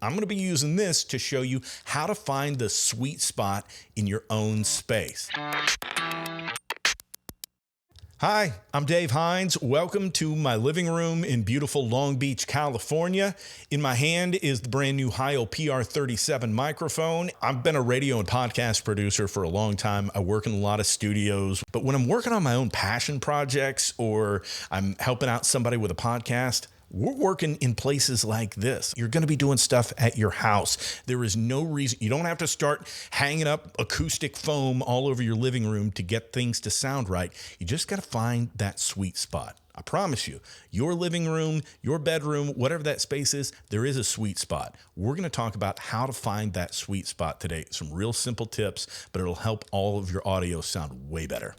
I'm going to be using this to show you how to find the sweet spot in your own space. Hi, I'm Dave Hines. Welcome to my living room in beautiful Long Beach, California. In my hand is the brand new Heil PR 37 microphone. I've been a radio and podcast producer for a long time. I work in a lot of studios, but when I'm working on my own passion projects or I'm helping out somebody with a podcast, we're working in places like this. You're going to be doing stuff at your house. There is no reason. You don't have to start hanging up acoustic foam all over your living room to get things to sound right. You just got to find that sweet spot. I promise you, your living room, your bedroom, whatever that space is, there is a sweet spot. We're going to talk about how to find that sweet spot today. Some real simple tips, but it'll help all of your audio sound way better.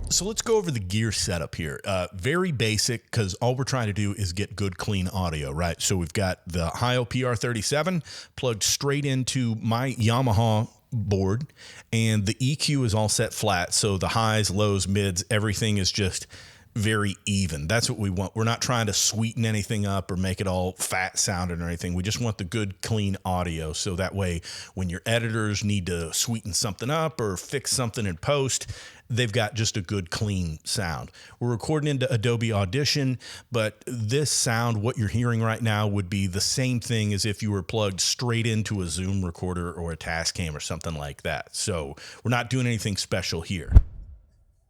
So let's go over the gear setup here. Very basic, because all we're trying to do is get good, clean audio, right? So we've got the Heil PR 37 plugged straight into my Yamaha board, and the EQ is all set flat. So the highs, lows, mids, everything is just very even. That's what we want. We're not trying to sweeten anything up or make it all fat sounding or anything. We just want the good, clean audio. So that way, when your editors need to sweeten something up or fix something in post, they've got just a good, clean sound. We're recording into Adobe Audition, but this sound, what you're hearing right now, would be the same thing as if you were plugged straight into a Zoom recorder or a Tascam or something like that. So we're not doing anything special here.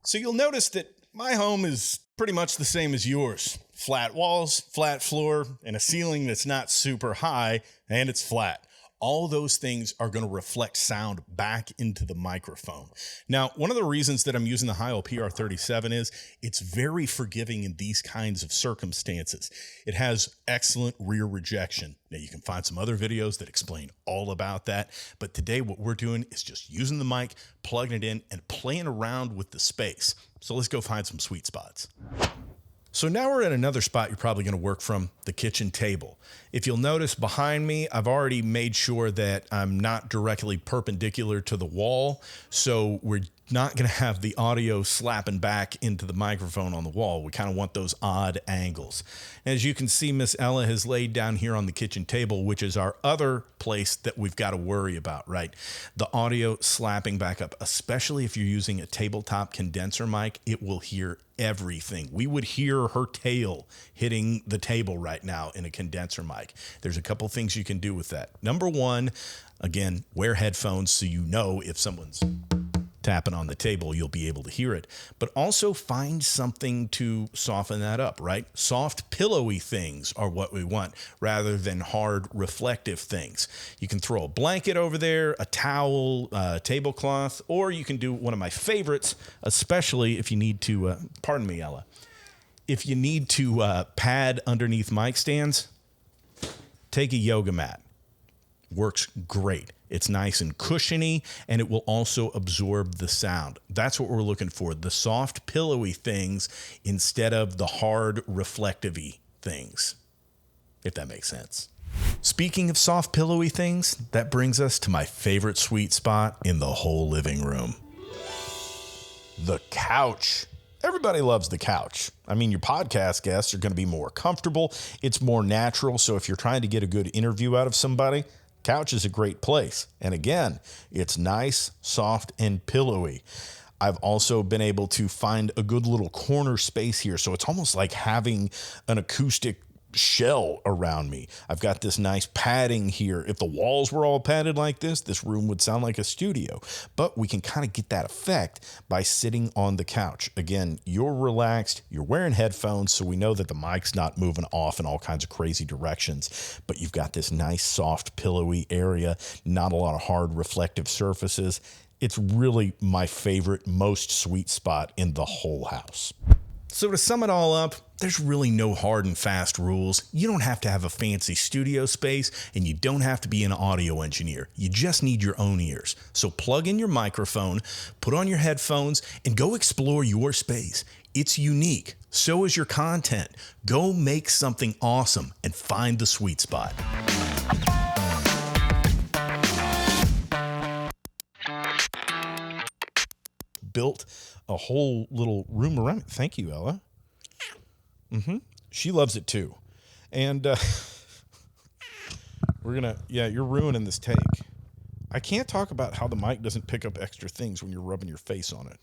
So you'll notice that my home is pretty much the same as yours. Flat walls, flat floor, and a ceiling that's not super high, and it's flat. All those things are going to reflect sound back into the microphone. Now, one of the reasons that I'm using the Heil PR 37 is it's very forgiving in these kinds of circumstances. It has excellent rear rejection. Now, you can find some other videos that explain all about that, but today what we're doing is just using the mic, plugging it in, and playing around with the space. So let's go find some sweet spots. So now we're at another spot you're probably going to work from, the kitchen table. If you'll notice behind me, I've already made sure that I'm not directly perpendicular to the wall. So we're not going to have the audio slapping back into the microphone on the wall. We kind of want those odd angles. As you can see, Miss Ella has laid down here on the kitchen table, which is our other place that we've got to worry about, right? The audio slapping back up, especially if you're using a tabletop condenser mic, it will hear everything. We would hear her tail hitting the table right now in a condenser mic. There's a couple things you can do with that. Number one, again, wear headphones so you know if someone's tapping on the table, you'll be able to hear it. But also find something to soften that up, right? Soft, pillowy things are what we want rather than hard, reflective things. You can throw a blanket over there, a towel, tablecloth, or you can do one of my favorites, especially if you need to, pardon me, Ella, if you need to pad underneath mic stands, take a yoga mat. Works great. It's nice and cushiony, and it will also absorb the sound. That's what we're looking for, the soft, pillowy things instead of the hard, reflective-y things, if that makes sense. Speaking of soft, pillowy things, that brings us to my favorite sweet spot in the whole living room. The couch. Everybody loves the couch. I mean, your podcast guests are going to be more comfortable. It's more natural, so if you're trying to get a good interview out of somebody, couch is a great place. And again, it's nice, soft, and pillowy. I've also been able to find a good little corner space here. So it's almost like having an acoustic shell around me. I've got this nice padding here. If the walls were all padded like this room would sound like a studio. But we can kind of get that effect by sitting on the couch. Again, you're relaxed, you're wearing headphones, so we know that the mic's not moving off in all kinds of crazy directions. But you've got this nice, soft, pillowy area, not a lot of hard, reflective surfaces. It's really my favorite, most sweet spot in the whole house. So to sum it all up, there's really no hard and fast rules. You don't have to have a fancy studio space, and you don't have to be an audio engineer. You just need your own ears. So plug in your microphone, put on your headphones, and go explore your space. It's unique. So is your content. Go make something awesome and find the sweet spot. Built a whole little room around it. Thank you, Ella. She loves it too. And You're ruining this take. I can't talk about how the mic doesn't pick up extra things when you're rubbing your face on it.